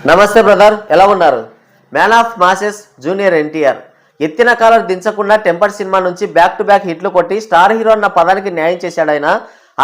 నమస్తే బ్రదర్, ఎలా ఉన్నారు? Man of masses junior NTR ఎత్తిన కాలర్ దించకుండా టెంపర్ సినిమా నుంచి బ్యాక్ టు బ్యాక్ హిట్లు కొట్టి స్టార్ హీరో అన్న పదానికి న్యాయం చేశాడు. ఆయన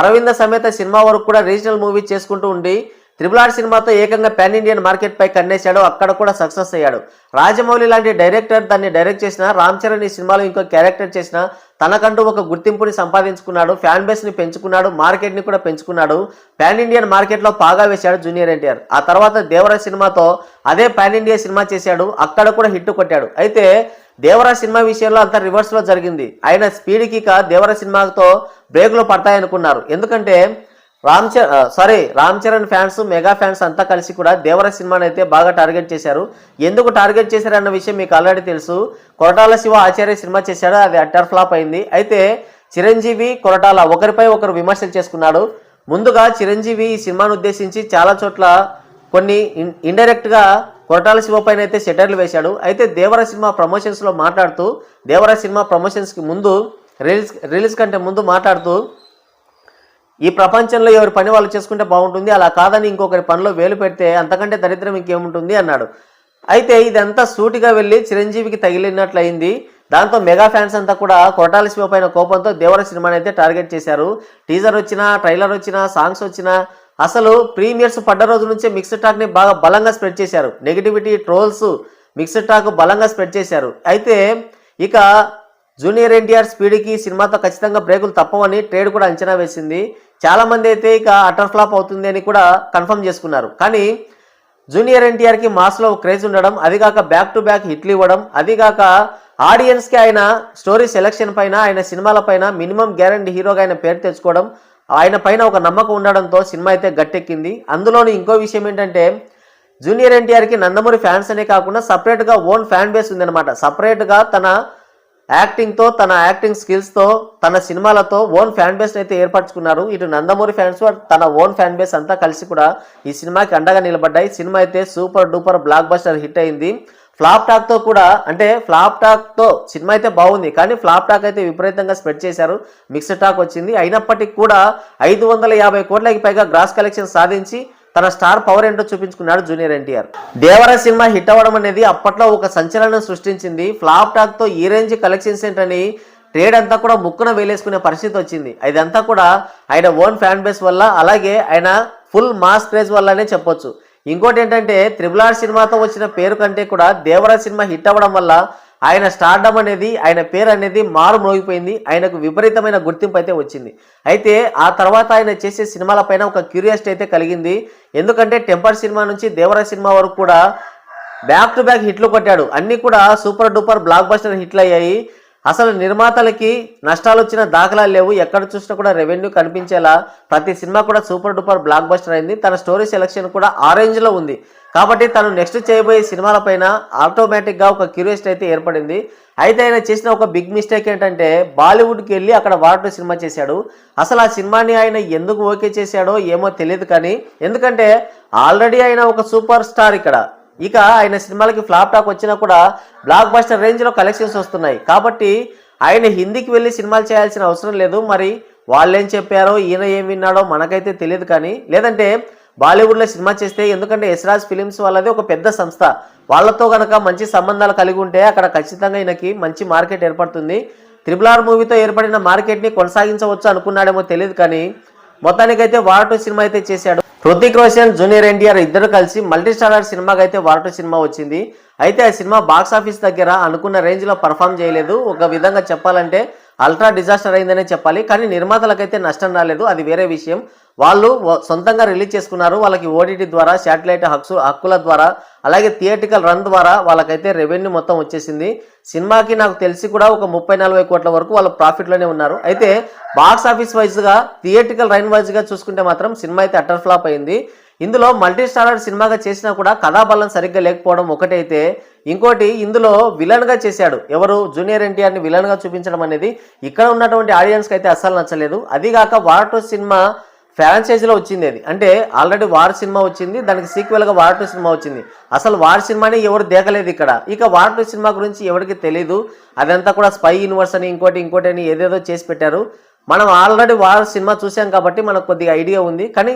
అరవింద సమేత సినిమా వరకు కూడా రీజనల్ మూవీ చేసుకుంటూ ఉండి RRR సినిమాతో ఏకంగా పాన్ ఇండియన్ మార్కెట్ పై కన్నేశాడు. అక్కడ కూడా సక్సెస్ అయ్యాడు. రాజమౌళి లాంటి డైరెక్టర్ దాన్ని డైరెక్ట్ చేసిన, రామ్ చరణ్ ఈ సినిమాలో ఇంకో క్యారెక్టర్ చేసిన తనకంటూ ఒక గుర్తింపుని సంపాదించుకున్నాడు. ఫ్యాన్ బేస్ ని పెంచుకున్నాడు, మార్కెట్ ని కూడా పెంచుకున్నాడు. పాన్ ఇండియన్ మార్కెట్ లో పాగా వేశాడు జూనియర్ ఎన్టీఆర్. ఆ తర్వాత దేవరా సినిమాతో అదే పాన్ ఇండియా సినిమా చేశాడు. అక్కడ కూడా హిట్ కొట్టాడు. అయితే దేవరా సినిమా విషయంలో అంత రివర్స్ లో జరిగింది. ఆయన స్పీడ్కి దేవరా సినిమాతో బ్రేకులు పడతాయనుకున్నారు. ఎందుకంటే Ram Charan fans, mega fans అంతా కలిసి కూడా దేవర సినిమాని అయితే బాగా టార్గెట్ చేశారు. ఎందుకు టార్గెట్ చేశారన్న విషయం మీకు ఆల్రెడీ తెలుసు. కొరటాల శివ ఆచార్య సినిమా చేశాడు, అది అట్టర్ ఫ్లాప్ అయింది. అయితే చిరంజీవి, కొరటాల ఒకరిపై ఒకరు విమర్శలు చేసుకున్నాడు. ముందుగా చిరంజీవి ఈ సినిమాను ఉద్దేశించి చాలా చోట్ల కొన్ని ఇండైరెక్ట్గా కొరటాల శివ పైన అయితే సెటర్లు వేశాడు. అయితే దేవర సినిమా ప్రమోషన్స్లో మాట్లాడుతూ, దేవర సినిమా ప్రమోషన్స్కి ముందు రిలీజ్ కంటే ముందు మాట్లాడుతూ, ఈ ప్రపంచంలో ఎవరి పని వాళ్ళు చేసుకుంటే బాగుంటుంది, అలా కాదని ఇంకొకరి పనిలో వేలు పెడితే అంతకంటే దరిద్రం ఇంకేముంటుంది అన్నాడు. అయితే ఇదంతా సూటిగా వెళ్ళి చిరంజీవికి తగిలినట్లయింది. దాంతో మెగా ఫ్యాన్స్ అంతా కూడా కొరటాల శివ పైన కోపంతో దేవర సినిమాని అయితే టార్గెట్ చేశారు. టీజర్ వచ్చినా, ట్రైలర్ వచ్చినా, సాంగ్స్ వచ్చినా, అసలు ప్రీమియర్స్ పడ్డ రోజు నుంచే మిక్స్డ్ టాక్ని బాగా బలంగా స్ప్రెడ్ చేశారు. నెగిటివిటీ, ట్రోల్స్, మిక్స్డ్ టాక్ బలంగా స్ప్రెడ్ చేశారు. అయితే ఇక జూనియర్ ఎన్టీఆర్ స్పీడ్కి సినిమాతో ఖచ్చితంగా బ్రేకులు తప్పవని ట్రేడ్ కూడా అంచనా వేసింది. చాలామంది అయితే ఇక అటర్ ఫ్లాప్ అవుతుంది అని కూడా కన్ఫర్మ్ చేసుకున్నారు. కానీ జూనియర్ ఎన్టీఆర్కి మాస్లో క్రేజ్ ఉండడం, అదిగాక బ్యాక్ టు బ్యాక్ హిట్లు ఇవ్వడం, అదిగాక ఆడియన్స్కి ఆయన స్టోరీ సెలెక్షన్ పైన, ఆయన సినిమాల పైన మినిమం గ్యారంటీ హీరోగా ఆయన పేరు తెచ్చుకోవడం, ఆయన పైన ఒక నమ్మకం ఉండడంతో సినిమా అయితే గట్టెక్కింది. అందులోని ఇంకో విషయం ఏంటంటే జూనియర్ ఎన్టీఆర్కి నందమూరి ఫ్యాన్స్ అనే కాకుండా సపరేట్గా ఓన్ ఫ్యాన్ బేస్ ఉందన్నమాట. సపరేట్గా తన యాక్టింగ్తో, తన యాక్టింగ్ స్కిల్స్తో, తన సినిమాలతో ఓన్ ఫ్యాన్ బేస్ అయితే ఏర్పరచుకున్నారు. ఇటు నందమూరి ఫ్యాన్స్, తన ఓన్ ఫ్యాన్ బేస్ అంతా కలిసి కూడా ఈ సినిమాకి అండగా నిలబడ్డాయి. సినిమా అయితే super duper block buster hit అయింది. ఫ్లాప్ టాక్తో కూడా, అంటే ఫ్లాప్ టాక్తో సినిమా అయితే బాగుంది, కానీ ఫ్లాప్ టాక్ అయితే విపరీతంగా స్ప్రెడ్ చేశారు. మిక్స్డ్ టాక్ వచ్చింది. అయినప్పటికీ కూడా 550 కోట్లకి పైగా గ్రాస్ కలెక్షన్ సాధించి తన స్టార్ పవర్ ఏంటో చూపించుకున్నాడు జూనియర్ ఎన్టీఆర్. దేవర సినిమా హిట్ అవ్వడం అనేది అప్పట్లో ఒక సంచలనం సృష్టించింది. ఫ్లాప్ టాక్ తో ఈ రేంజ్ కలెక్షన్స్ ఏంటని ట్రేడ్ అంతా కూడా ముక్కున వేలేసుకునే పరిస్థితి వచ్చింది. ఇదంతా కూడా ఆయన ఓన్ ఫ్యాన్ బేస్ వల్ల, అలాగే ఆయన ఫుల్ మాస్ క్రేజ్ వల్లనే చెప్పొచ్చు. ఇంకోటి ఏంటంటే RRR సినిమాతో వచ్చిన పేరు కంటే కూడా దేవర సినిమా హిట్ అవ్వడం వల్ల ఆయన స్టార్డమ్ అనేది, ఆయన పేరు అనేది మారు మోగిపోయింది. ఆయనకు విపరీతమైన గుర్తింపు అయితే వచ్చింది. అయితే ఆ తర్వాత ఆయన చేసే సినిమాల పైన ఒక క్యూరియాసిటీ అయితే కలిగింది. ఎందుకంటే టెంపర్ సినిమా నుంచి దేవర సినిమా వరకు కూడా బ్యాక్ టు బ్యాక్ హిట్లు కొట్టాడు. అన్నీ కూడా సూపర్ డూపర్ బ్లాక్ బస్టర్ హిట్లు అయ్యాయి. అసలు నిర్మాతలకి నష్టాలు వచ్చిన దాఖలాలు లేవు. ఎక్కడ చూసినా కూడా రెవెన్యూ కనిపించేలా ప్రతి సినిమా కూడా సూపర్ డూపర్ బ్లాక్ బస్టర్ అయింది. తన స్టోరీ సెలెక్షన్ కూడా ఆ రేంజ్లో ఉంది. కాబట్టి తను నెక్స్ట్ చేయబోయే సినిమాల పైన ఆటోమేటిక్గా ఒక క్యూరియాసిటీ అయితే ఏర్పడింది. అయితే ఆయన చేసిన ఒక బిగ్ మిస్టేక్ ఏంటంటే బాలీవుడ్కి వెళ్ళి అక్కడ వార్ సినిమా చేశాడు. అసలు ఆ సినిమాని ఆయన ఎందుకు ఓకే చేశాడో ఏమో తెలియదు. కానీ ఎందుకంటే ఆల్రెడీ ఆయన ఒక సూపర్ స్టార్ ఇక్కడ. ఇక ఆయన సినిమాలకి ఫ్లాప్ టాక్ వచ్చినా కూడా బ్లాక్ బస్టర్ రేంజ్లో కలెక్షన్స్ వస్తున్నాయి. కాబట్టి ఆయన హిందీకి వెళ్ళి సినిమాలు చేయాల్సిన అవసరం లేదు. మరి వాళ్ళు ఏం చెప్పారో, ఈయన ఏం విన్నాడో మనకైతే తెలియదు. కానీ లేదంటే బాలీవుడ్లో సినిమా చేస్తే, ఎందుకంటే యశ్రాజ్ ఫిలిమ్స్ వాళ్ళది ఒక పెద్ద సంస్థ, వాళ్ళతో కనుక మంచి సంబంధాలు కలిగి ఉంటే అక్కడ ఖచ్చితంగా ఈయనకి మంచి మార్కెట్ ఏర్పడుతుంది. RRR మూవీతో ఏర్పడిన మార్కెట్ని కొనసాగించవచ్చు అనుకున్నాడేమో తెలియదు. కానీ మొత్తానికైతే వార్ 2 సినిమా అయితే చేశాడు. హృతిక్ రోషన్, జూనియర్ ఎన్టీఆర్ ఇద్దరు కలిసి మల్టీ స్టారర్ సినిమాకి అయితే వార్ 2 సినిమా వచ్చింది. అయితే ఆ సినిమా బాక్స్ ఆఫీస్ దగ్గర అనుకున్న రేంజ్లో పర్ఫామ్ చేయలేదు. ఒక విధంగా చెప్పాలంటే అల్ట్రా డిజాస్టర్ అయిందనే చెప్పాలి. కానీ నిర్మాతలకైతే నష్టం రాలేదు, అది వేరే విషయం. వాళ్ళు సొంతంగా రిలీజ్ చేసుకున్నారు. వాళ్ళకి ఓటీటీ ద్వారా, శాటిలైట్ హక్కుల ద్వారా, అలాగే థియేటికల్ రన్ ద్వారా వాళ్ళకైతే రెవెన్యూ మొత్తం వచ్చేసింది. సినిమాకి నాకు తెలిసి కూడా ఒక 30-40 కోట్ల వరకు వాళ్ళు ప్రాఫిట్లోనే ఉన్నారు. అయితే బాక్స్ ఆఫీస్ వైజ్గా, థియేటికల్ రైన్ వైజ్గా చూసుకుంటే మాత్రం సినిమా అయితే అటర్ ఫ్లాప్ అయింది. ఇందులో మల్టీ స్టారర్ సినిమాగా చేసినా కూడా కథాబలం సరిగ్గా లేకపోవడం ఒకటైతే, ఇంకోటి ఇందులో విలన్గా చేశాడు. ఎవరు? జూనియర్ ఎన్టీఆర్ని విలన్గా చూపించడం అనేది ఇక్కడ ఉన్నటువంటి ఆడియన్స్కి అయితే అస్సలు నచ్చలేదు. అదిగాక వార్ 2 సినిమా ఫ్రాంచైజీలో వచ్చింది. అది అంటే ఆల్రెడీ వార్ సినిమా వచ్చింది, దానికి సీక్వెల్గా వార్ 2 సినిమా వచ్చింది. అసలు వార్ సినిమాని ఎవరు దేకలేదు ఇక్కడ. ఇక వార్ 2 సినిమా గురించి ఎవరికి తెలీదు. అదంతా కూడా స్పై యూనివర్స్ అని, ఇంకోటి అని ఏదేదో చేసి పెట్టారు. మనం ఆల్రెడీ వార్ సినిమా చూసాం కాబట్టి మనకు కొద్దిగా ఐడియా ఉంది. కానీ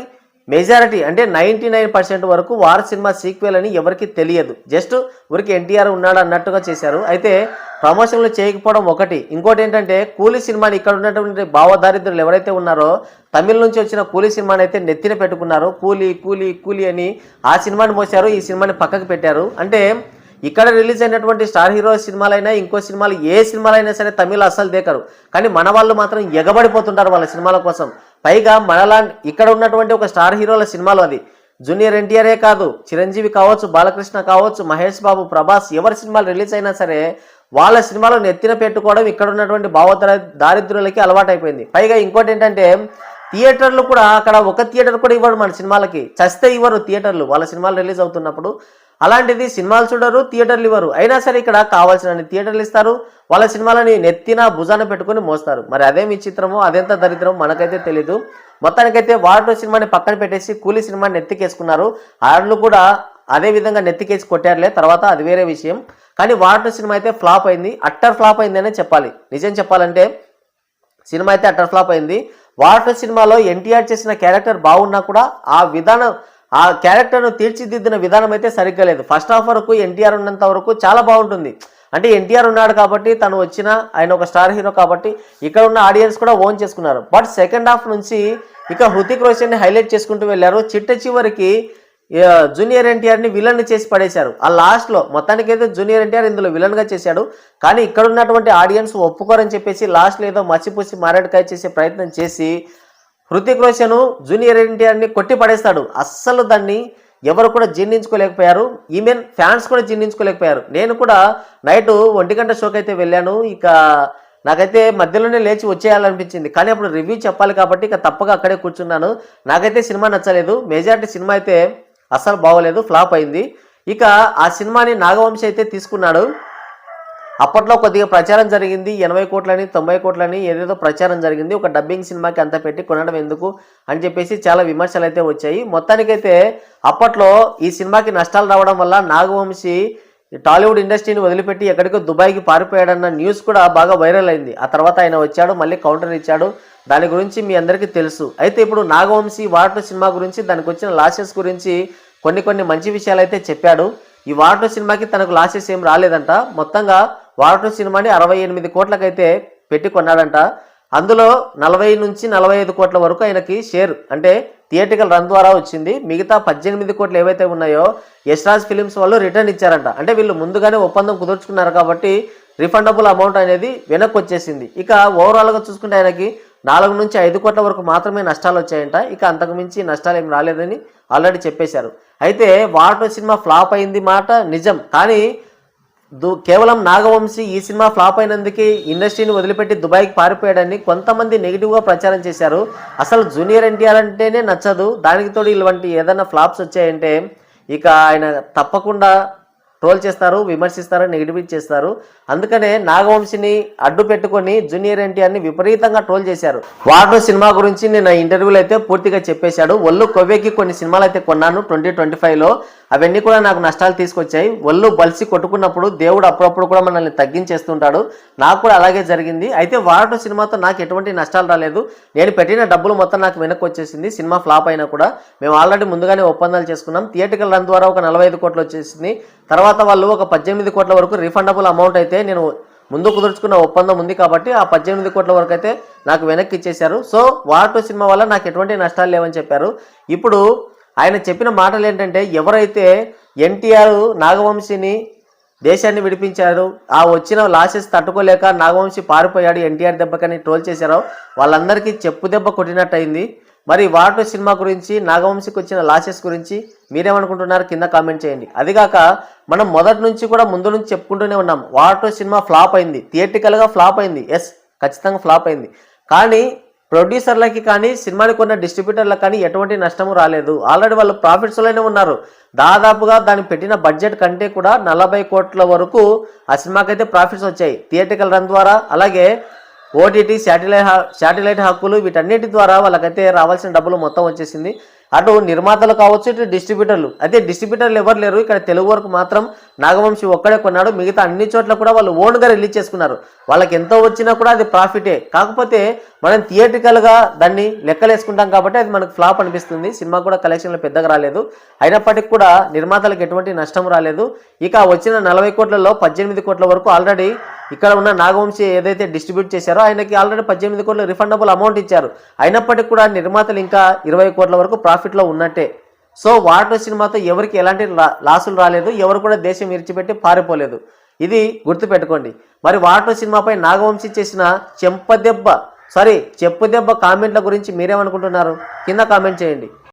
మెజారిటీ అంటే 99% వరకు వార్ సినిమా సీక్వెల్ అని ఎవరికి తెలియదు. జస్ట్ ఊరికి ఎన్టీఆర్ ఉన్నాడు అన్నట్టుగా చేశారు. అయితే ప్రమోషన్లు చేయకపోవడం ఒకటి, ఇంకోటి ఏంటంటే కూలీ సినిమాని ఇక్కడ ఉన్నటువంటి భావదారిద్రులు ఎవరైతే ఉన్నారో తమిళ నుంచి వచ్చిన కూలీ సినిమాని అయితే నెత్తిన పెట్టుకున్నారు. కూలీ కూలీ కూలీ అని ఆ సినిమాని మోసారు, ఈ సినిమాని పక్కకు పెట్టారు. అంటే ఇక్కడ రిలీజ్ అయినటువంటి స్టార్ హీరో సినిమాలైనా ఇంకో సినిమాలు ఏ సినిమాలైనా సరే తమిళ అస్సలు దేకరు, కానీ మన వాళ్ళు మాత్రం ఎగబడిపోతుంటారు వాళ్ళ సినిమాల కోసం. పైగా మనలా ఇక్కడ ఉన్నటువంటి ఒక స్టార్ హీరోల సినిమాలు అది జూనియర్ ఎన్టీఆర్ఏ కాదు, చిరంజీవి కావచ్చు, బాలకృష్ణ కావచ్చు, మహేష్ బాబు, ప్రభాస్ ఎవరి సినిమాలు రిలీజ్ అయినా సరే వాళ్ళ సినిమాలో నెత్తిన పెట్టుకోవడం ఇక్కడ ఉన్నటువంటి దారిద్రులకి అలవాటైపోయింది. పైగా ఇంకోటి ఏంటంటే థియేటర్లు కూడా అక్కడ ఒక థియేటర్ కూడా ఇవ్వరు మన సినిమాలకి, చస్తే ఇవ్వరు థియేటర్లు వాళ్ళ సినిమాలు రిలీజ్ అవుతున్నప్పుడు. అలాంటిది సినిమాలు చూడరు, థియేటర్లు ఇవ్వరు, అయినా సరే ఇక్కడ కావాల్సిన థియేటర్లు ఇస్తారు, వాళ్ళ సినిమాలని నెత్తిన భుజాన పెట్టుకుని మోస్తారు. మరి అదేమి చిత్రమో అదెంత దరిద్రం మనకైతే తెలీదు. మొత్తానికైతే వార్ సినిమాని పక్కన పెట్టేసి కూలీ సినిమాని నెత్తికేసుకున్నారు. వాళ్ళు కూడా అదే విధంగా నెత్తికేసి కొట్టారులే, తర్వాత అది వేరే విషయం. కానీ వార్ సినిమా అయితే ఫ్లాప్ అయింది, అట్టర్ ఫ్లాప్ అయింది అనే చెప్పాలి. నిజం చెప్పాలంటే సినిమా అయితే అట్టర్ ఫ్లాప్ అయింది. వార్ సినిమాలో ఎన్టీఆర్ చేసిన క్యారెక్టర్ బాగున్నా కూడా ఆ విధానం, ఆ క్యారెక్టర్ను తీర్చిదిద్దిన విధానం అయితే సరిగ్గా లేదు. ఫస్ట్ హాఫ్ వరకు ఎన్టీఆర్ ఉన్నంత వరకు చాలా బాగుంటుంది. అంటే ఎన్టీఆర్ ఉన్నాడు కాబట్టి తను వచ్చిన ఆయన ఒక స్టార్ హీరో కాబట్టి ఇక్కడ ఉన్న ఆడియన్స్ కూడా ఓన్ చేసుకున్నారు. బట్ సెకండ్ హాఫ్ నుంచి ఇక హృతిక్ రోషన్ని హైలైట్ చేసుకుంటూ వెళ్ళారు. చివరికి జూనియర్ ఎన్టీఆర్ని విలన్ చేసి పడేశారు. ఆ లాస్ట్లో మొత్తానికైతే జూనియర్ ఎన్టీఆర్ ఇందులో విలన్గా చేశాడు, కానీ ఇక్కడ ఉన్నటువంటి ఆడియన్స్ ఒప్పుకోరని చెప్పేసి లాస్ట్లో ఏదో మచ్చిపూసి మారేడుకాయ చేసే ప్రయత్నం చేసి హృతిక్ రోషన్ జూనియర్ ఎన్టీఆర్ని కొట్టి పడేస్తాడు. అస్సలు దాన్ని ఎవరు కూడా జీర్ణించుకోలేకపోయారు, ఈవెన్ ఫ్యాన్స్ కూడా జీర్ణించుకోలేకపోయారు. నేను కూడా నైట్ 1 గంట షోకి అయితే వెళ్ళాను. ఇక నాకైతే మధ్యలోనే లేచి వచ్చేయాలనిపించింది, కానీ అప్పుడు రివ్యూ చెప్పాలి కాబట్టి ఇక తప్పగా అక్కడే కూర్చున్నాను. నాకైతే సినిమా నచ్చలేదు, మెజారిటీ సినిమా అయితే అస్సలు బాగోలేదు, ఫ్లాప్ అయింది. ఇక ఆ సినిమాని నాగవంశి అయితే తీసుకున్నాడు. అప్పట్లో కొద్దిగా ప్రచారం జరిగింది, 80 కోట్లని 90 కోట్లని ఏదేదో ప్రచారం జరిగింది. ఒక డబ్బింగ్ సినిమాకి అంత పెట్టి కొనడం ఎందుకు అని చెప్పేసి చాలా విమర్శలు అయితే వచ్చాయి. మొత్తానికైతే అప్పట్లో ఈ సినిమాకి నష్టాలు రావడం వల్ల నాగవంశి టాలీవుడ్ ఇండస్ట్రీని వదిలిపెట్టి ఎక్కడికో దుబాయ్కి పారిపోయాడన్న న్యూస్ కూడా బాగా వైరల్ అయింది. ఆ తర్వాత ఆయన వచ్చాడు, మళ్ళీ కౌంటర్ ఇచ్చాడు, దాని గురించి మీ అందరికీ తెలుసు. అయితే ఇప్పుడు నాగవంశి వార్ సినిమా గురించి, దానికి వచ్చిన లాసెస్ గురించి కొన్ని మంచి విషయాలు అయితే చెప్పాడు. ఈ వార్ సినిమాకి తనకు లాసెస్ ఏం రాలేదంట. మొత్తంగా వార్ సినిమాని 68 కోట్లకైతే పెట్టి కొన్నాడంట. అందులో 40 నుంచి 45 కోట్ల వరకు ఆయనకి షేర్ అంటే థియేటికల్ రన్ ద్వారా వచ్చింది. మిగతా 18 కోట్లు ఏవైతే ఉన్నాయో యశ్రాజ్ ఫిలిమ్స్ వాళ్ళు రిటర్న్ ఇచ్చారంట. అంటే వీళ్ళు ముందుగానే ఒప్పందం కుదుర్చుకున్నారు కాబట్టి రిఫండబుల్ అమౌంట్ అనేది వెనక్కి వచ్చేసింది. ఇక ఓవరాల్గా చూసుకుంటే ఆయనకి 4 నుంచి 5 కోట్ల వరకు మాత్రమే నష్టాలు వచ్చాయంట. ఇక అంతకుమించి నష్టాలు ఏం రాలేదని ఆల్రెడీ చెప్పేశారు. అయితే వార్ సినిమా ఫ్లాప్ అయింది మాట నిజం, కానీ కేవలం నాగవంశి ఈ సినిమా ఫ్లాప్ అయినందుకే ఇండస్ట్రీని వదిలిపెట్టి దుబాయ్కి పారిపోయాడని కొంతమంది నెగిటివ్గా ప్రచారం చేశారు. అసలు జూనియర్ ఎన్టీఆర్ అంటేనే నచ్చదు, దానికి తోడు ఇలాంటి ఏదైనా ఫ్లాప్స్ వచ్చాయంటే ఇక ఆయన తప్పకుండా ట్రోల్ చేస్తారు, విమర్శిస్తారు, నెగిటివ్ చేస్తారు. అందుకనే నాగవంశిని అడ్డు పెట్టుకొని జూనియర్ ఎన్టీఆర్ని విపరీతంగా ట్రోల్ చేశారు. వార్ సినిమా గురించి నేను ఇంటర్వ్యూలో అయితే పూర్తిగా చెప్పేశాడు. ఒళ్ళు కొవ్వేకి కొన్ని సినిమాలు అయితే కొన్నాను 2025లో, అవన్నీ కూడా నాకు నష్టాలు తీసుకొచ్చాయి. ఒళ్ళు బలిసి కొట్టుకున్నప్పుడు దేవుడు అప్పుడప్పుడు కూడా మనల్ని తగ్గించేస్తుంటాడు, నాకు కూడా అలాగే జరిగింది. అయితే వార్ సినిమాతో నాకు ఎటువంటి నష్టాలు రాలేదు, నేను పెట్టిన డబ్బులు మొత్తం నాకు వెనక్కి వచ్చేసింది. సినిమా ఫ్లాప్ అయినా కూడా మేము ఆల్రెడీ ముందుగానే ఒప్పందాలు చేసుకున్నాం. థియేటికల్ రన్ ద్వారా ఒక 45 కోట్లు వచ్చేసింది. తర్వాత వాళ్ళు ఒక 18 కోట్ల వరకు రిఫండబుల్ అమౌంట్ అయితే నేను ముందు కుదుర్చుకున్న ఒప్పందం ఉంది కాబట్టి ఆ 18 కోట్ల వరకు అయితే నాకు వెనక్కి ఇచ్చేశారు. సో వార్ సినిమా వల్ల నాకు ఎటువంటి నష్టాలు లేవని చెప్పారు. ఇప్పుడు ఆయన చెప్పిన మాటలు ఏంటంటే ఎవరైతే ఎన్టీఆర్ నాగవంశిని దేశాన్ని విడిపించారు, ఆ వచ్చిన లాసెస్ తట్టుకోలేక నాగవంశి పారిపోయాడు ఎన్టీఆర్ దెబ్బకని ట్రోల్ చేశారో వాళ్ళందరికీ చెప్పు దెబ్బ కొట్టినట్టు అయింది. మరి వార్ సినిమా గురించి, నాగవంశికి వచ్చిన లాసెస్ గురించి మీరేమనుకుంటున్నారు కింద కామెంట్ చేయండి. అదిగాక మనం మొదటి నుంచి కూడా ముందు నుంచి చెప్పుకుంటూనే ఉన్నాం, వార్ సినిమా ఫ్లాప్ అయింది, థియేటికల్గా ఫ్లాప్ అయింది, ఎస్ ఖచ్చితంగా ఫ్లాప్ అయింది. కానీ ప్రొడ్యూసర్లకి కానీ సినిమాని కొన్న డిస్ట్రిబ్యూటర్లకు కానీ ఎటువంటి నష్టము రాలేదు. ఆల్రెడీ వాళ్ళు ప్రాఫిట్స్లోనే ఉన్నారు. దాదాపుగా దానికి పెట్టిన బడ్జెట్ కంటే కూడా 40 కోట్ల వరకు ఆ సినిమాకైతే ప్రాఫిట్స్ వచ్చాయి థియేటికల్ రన్ ద్వారా. అలాగే ఓటీటీ శాటిలైట్ హక్కులు వీటన్నిటి ద్వారా వాళ్ళకైతే రావాల్సిన డబ్బులు మొత్తం వచ్చేసింది. అటు నిర్మాతలు కావచ్చు, ఇటు డిస్ట్రిబ్యూటర్లు. అయితే డిస్ట్రిబ్యూటర్లు ఎవరు లేరు ఇక్కడ, తెలుగు వరకు మాత్రం నాగవంశి ఒక్కడే కొన్నాడు. మిగతా అన్ని చోట్ల కూడా వాళ్ళు ఓన్గా రిలీజ్ చేసుకున్నారు. వాళ్ళకి ఎంతో వచ్చినా కూడా అది ప్రాఫిటే. కాకపోతే మనం థియేట్రికల్గా దాన్ని లెక్కలేసుకుంటాం కాబట్టి అది మనకు ఫ్లాప్ అనిపిస్తుంది. సినిమా కూడా కలెక్షన్లు పెద్దగా రాలేదు. అయినప్పటికీ కూడా నిర్మాతలకు ఎటువంటి నష్టం రాలేదు. ఇక వచ్చిన 40 కోట్లలో 18 కోట్ల వరకు ఆల్రెడీ ఇక్కడ ఉన్న నాగవంశి ఏదైతే డిస్ట్రిబ్యూట్ చేశారో ఆయనకి ఆల్రెడీ 18 కోట్ల రిఫండబుల్ అమౌంట్ ఇచ్చారు. అయినప్పటికీ కూడా నిర్మాతలు ఇంకా 20 కోట్ల వరకు ప్రాఫిట్లో ఉన్నట్టే. సో వాటర్ సినిమాతో ఎవరికి ఎలాంటి లాసులు రాలేదు, ఎవరు కూడా దేశం విడిచిపెట్టి పారిపోలేదు. ఇది గుర్తుపెట్టుకోండి. మరి వాటర్ సినిమాపై నాగవంశి చేసిన చెప్పుదెబ్బ కామెంట్ల గురించి మీరేమనుకుంటున్నారు? కింద కామెంట్ చేయండి.